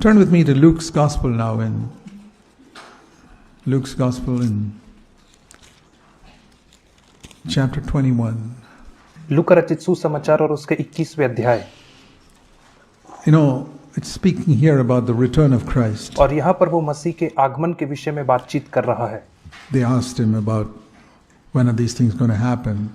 Turn with me to Luke's Gospel now, in Luke's Gospel in chapter 21. लूका रचित सुसमाचार और उसके 21वें अध्याय। You know, it's speaking here about the return of Christ. और यहाँ पर वो मसीह के आगमन के विषय में बातचीत कर रहा है। They asked him about when are these things going to happen,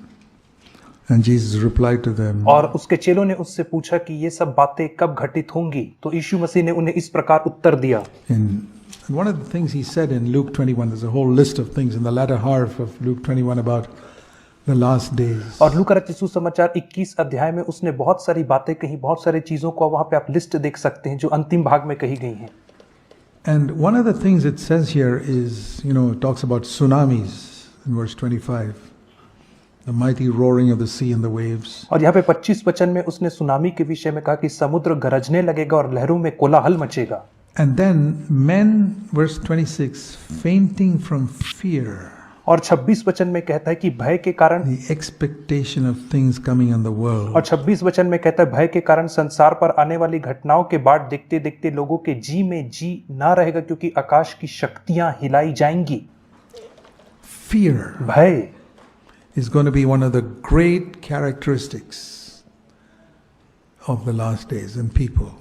and Jesus replied to them. और उसके चेलों ने उससे पूछा कि ये सब बातें कब घटित होंगी, तो यीशु मसीह ने उन्हें इस प्रकार उत्तर दिया। And one of the things he said in Luke 21, there's a whole list of things in the latter half of Luke 21 about the last days. और लूका रचित सुसमाचार 21 अध्याय में उसने बहुत सारी बातें कही, बहुत सारी चीजों को वहां पे आप लिस्ट देख सकते हैं जो अंतिम भाग में कही गई हैं। And one of the things it says here is, it talks about tsunamis in verse 25, the mighty roaring of the sea and the waves. और यहाँ पे 25 वचन में उसने सुनामी के विषय में कहा कि समुद्र गरजने लगेगा और लहरों में कोलाहल मचेगा। And then men, verse 26, fainting from fear. और 26 वचन में कहता है कि भय के कारण, The expectation of things coming in the world. और 26 वचन में कहता है भय के कारण संसार पर आने वाली घटनाओं के बाद देखते देखते लोगों के जी में जी ना रहेगा, क्योंकि आकाश की शक्तियां हिलाई जाएंगी। Fear भय is going to be one of the great characteristics of the last days in people.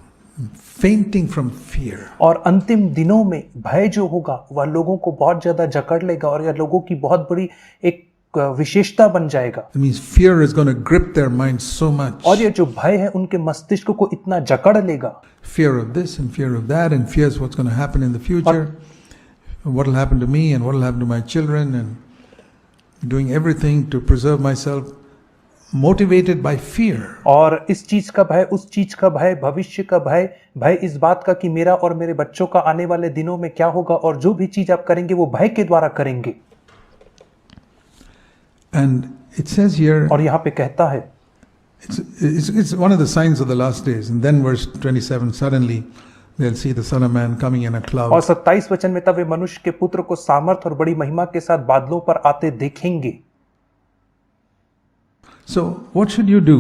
Fainting from fear. और अंतिम दिनों में भय जो होगा वह लोगों को बहुत ज्यादा जकड़ लेगा और यह लोगों की बहुत बड़ी एक विशेषता बन जाएगा। It means fear is going to grip their minds so much. और ये जो भय है उनके मस्तिष्क को इतना जकड़ लेगा। Fear of this and fear of that, and fears what's going to happen in the future, what will happen to me and what will happen to my children, and doing everything to preserve myself, motivated by fear. और इस चीज का भय, उस चीज का भय, भविष्य का भय, भय इस बात का कि मेरा और मेरे बच्चों का आने वाले दिनों में क्या होगा, और जो भी चीज आप करेंगे वो भय के द्वारा करेंगे। And it says here, और यहाँ पे कहता है, it's one of the signs of the last days. And then verse 27, suddenly they'll see the Son of Man coming in a cloud. और 27 वचन में तब वे मनुष्य के पुत्र को सामर्थ और बड़ी महिमा के साथ बादलों पर आते देखेंगे। So what should you do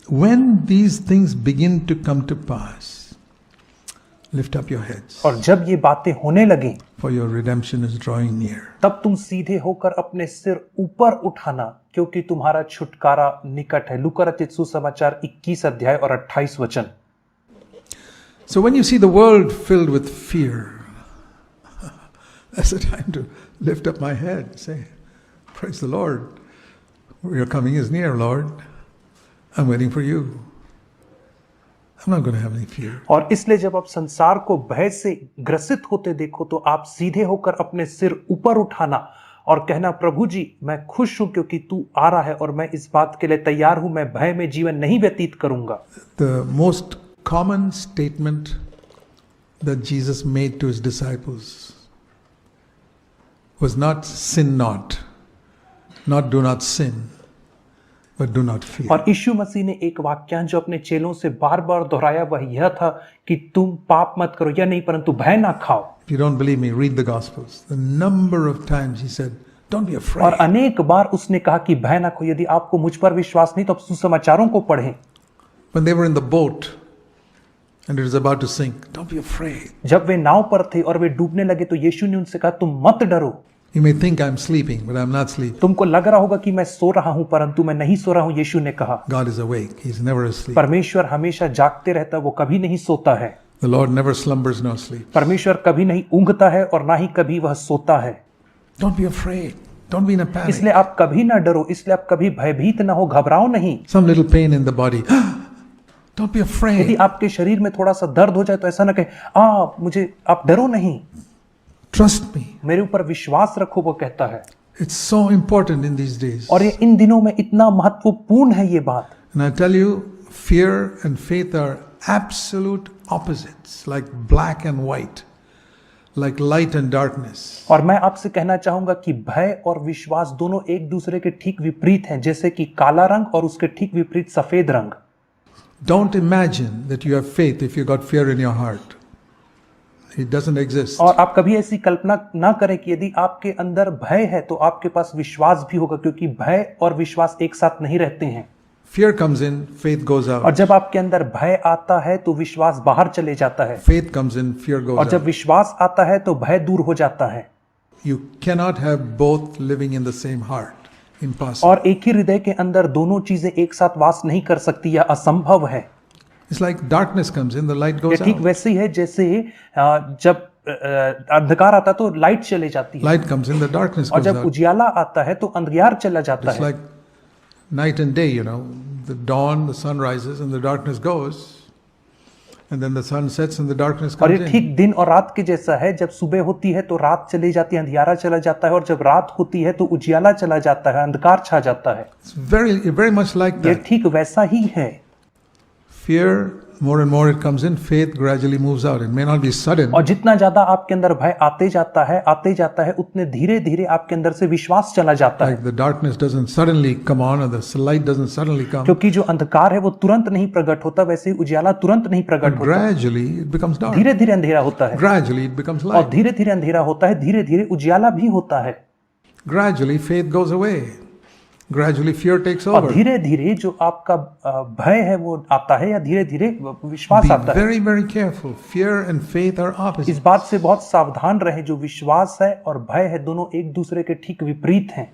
when these things begin to come to pass? Lift up your heads. और जब ये बातें होने लगें, For your redemption is drawing near. तब तुम सीधे होकर अपने सिर ऊपर उठाना, क्योंकि तुम्हारा छुटकारा निकट है। लूका रचित सुसमाचार 21 अध्याय और 28 वचन। So when you see the world filled with fear, that's the time to lift up my head and say, praise the Lord. Your coming is near, Lord. I'm waiting for you. I'm not going to have any fear. और इसलिए जब आप संसार को भय से ग्रसित होते देखो तो आप सीधे होकर अपने सिर ऊपर उठाना और कहना, प्रभु जी मैं खुश हूं क्योंकि तू आ रहा है और मैं इस बात के लिए तैयार हूं, मैं भय में जीवन नहीं व्यतीत करूंगा। The most common statement that Jesus made to his disciples was not sin not do not sin, but do not fear. और यीशु मसीह ने एक वाक्यांश जो अपने चेलों से बार बार दोहराया वह यह था कि तुम पाप मत करो, या नहीं परंतु भय ना खाओ। If you don't believe me, read the Gospels. The number of times he said, don't be afraid. और अनेक बार उसने कहा कि भय ना खाओ। यदि आपको मुझ पर विश्वास नहीं तो आप सुसमाचारों को पढ़ें। When they were in the boat and it was about to sink, don't be afraid. जब वे नाव पर थे और वे डूबने लगे तो यीशु ने उनसे कहा, तुम मत डरो। You may think I'm sleeping, but I'm not sleeping. तुमको लग रहा होगा कि मैं सो रहा हूं, परंतु मैं नहीं सो रहा हूं। यीशु ने कहा, God is awake. He's never asleep. परमेश्वर हमेशा जागते रहता है, वो कभी नहीं सोता है। The Lord never slumbers nor sleeps. परमेश्वर कभी नहीं ऊँघता है और ना ही कभी वह सोता है। Don't be afraid. Don't be in a panic. इसलिए आप कभी ना डरो, इसलिए आप कभी भयभीत ना हो, घबराओ नहीं। Some little pain in the body. Don't be यदि afraid. आपके शरीर में थोड़ा सा दर्द हो जाए तो ऐसा ना कहे, मुझे, आप डरो नहीं, Trust me. मेरे ऊपर विश्वास रखो, वो कहता है। It's so important in these days. और ये इन दिनों में इतना महत्वपूर्ण है ये बात। And I tell you, fear and faith are absolute opposites, like black and white, like light and darkness. और मैं आपसे कहना चाहूंगा कि भय और विश्वास दोनों एक दूसरे के ठीक विपरीत हैं, जैसे कि काला रंग और उसके ठीक विपरीत सफेद रंग। Don't imagine that you have faith if you got fear in your heart. It doesn't exist. और आप कभी ऐसी कल्पना ना करें कि यदि आपके अंदर भय है तो आपके पास विश्वास भी होगा, क्योंकि भय और विश्वास एक साथ नहीं रहते हैं। Fear comes in, faith goes और out. जब आपके अंदर भय आता है तो विश्वास बाहर चले जाता है, Faith comes in, fear goes और जब out. विश्वास आता है तो भय दूर हो जाता है। You cannot have both living in the same heart. Impossible. और एक ही हृदय के अंदर दोनों चीजें एक साथ वास नहीं कर सकती, यह असंभव है। It's like darkness comes in, the light ये goes ठीक out. वैसे ही है जैसे जब अंधकार आता है तो लाइट चले जाती है, Light comes in, the darkness और goes जब out. उजियाला आता है तो अंधियार चला जाता It's है। like night and day, The dawn, the sun rises and the darkness goes. And then the sun sets and the darkness और comes ये in. ठीक दिन और रात के जैसा है, जब सुबह होती है तो रात चली जाती है, अंधियारा चला जाता है, और जब रात होती है तो उजियाला चला जाता है, अंधकार छा जाता है। It's very much like ये that. ठीक वैसा ही है। Fear, more and more it comes in, faith gradually moves out. It may not be sudden, और जितना ज्यादा आपके अंदर भय आते जाता है उतने धीरे धीरे आपके अंदर से विश्वास चला जाता है, like the darkness doesn't suddenly come on or the light doesn't suddenly come. क्योंकि जो अंधकार है वो तुरंत नहीं प्रकट होता, वैसे ही उजियाला तुरंत नहीं प्रकट होता, Gradually it becomes dark. धीरे धीरे अंधेरा होता है, Gradually it becomes और light. धीरे धीरे अंधेरा होता है, धीरे धीरे उजियाला भी होता है, Gradually faith goes away. Gradually fear takes और over. धीरे धीरे जो आपका भय है वो आता है, या धीरे धीरे विश्वास Be आता है। very careful. Fear and faith are इस opposites. बात से बहुत सावधान रहे, जो विश्वास है और भय है दोनों एक दूसरे के ठीक विपरीत हैं,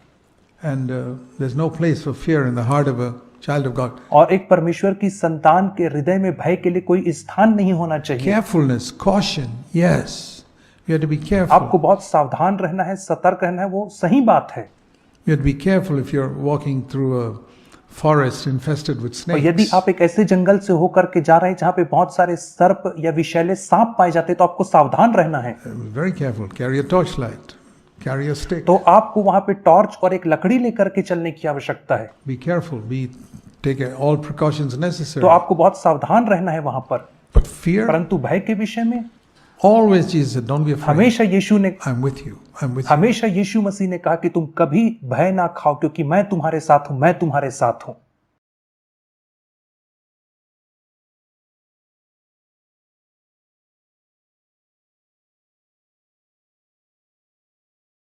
And there's no place for fear in the heart of a child of God. और एक परमेश्वर की संतान के हृदय में भय के लिए कोई स्थान नहीं होना चाहिए। Carefulness, caution, yes. You have to be careful. आपको बहुत सावधान रहना है, सतर्क रहना है, वो सही बात है। You have to be careful if you're walking through a forest infested with और यदि snakes. आप एक ऐसे जंगल से होकर के जा रहे हैं जहां पे बहुत सारे सर्प या विषैले सांप पाए जाते हैं, तो आपको सावधान रहना है। Very careful. Carry a torchlight. Carry a stick. तो आपको वहां पे टॉर्च और एक लकड़ी लेकर के चलने की आवश्यकता है। Be careful. Take all precautions तो necessary. आपको बहुत सावधान रहना है वहां पर। But fear, परंतु भय के विषय में always Jesus said, don't be afraid. हमेशा यीशु ने I'm with you. I'm with you. हमेशा यीशु मसीह ने कहा कि तुम कभी भय ना खाओ, क्योंकि मैं तुम्हारे साथ हूं, मैं तुम्हारे साथ हूं।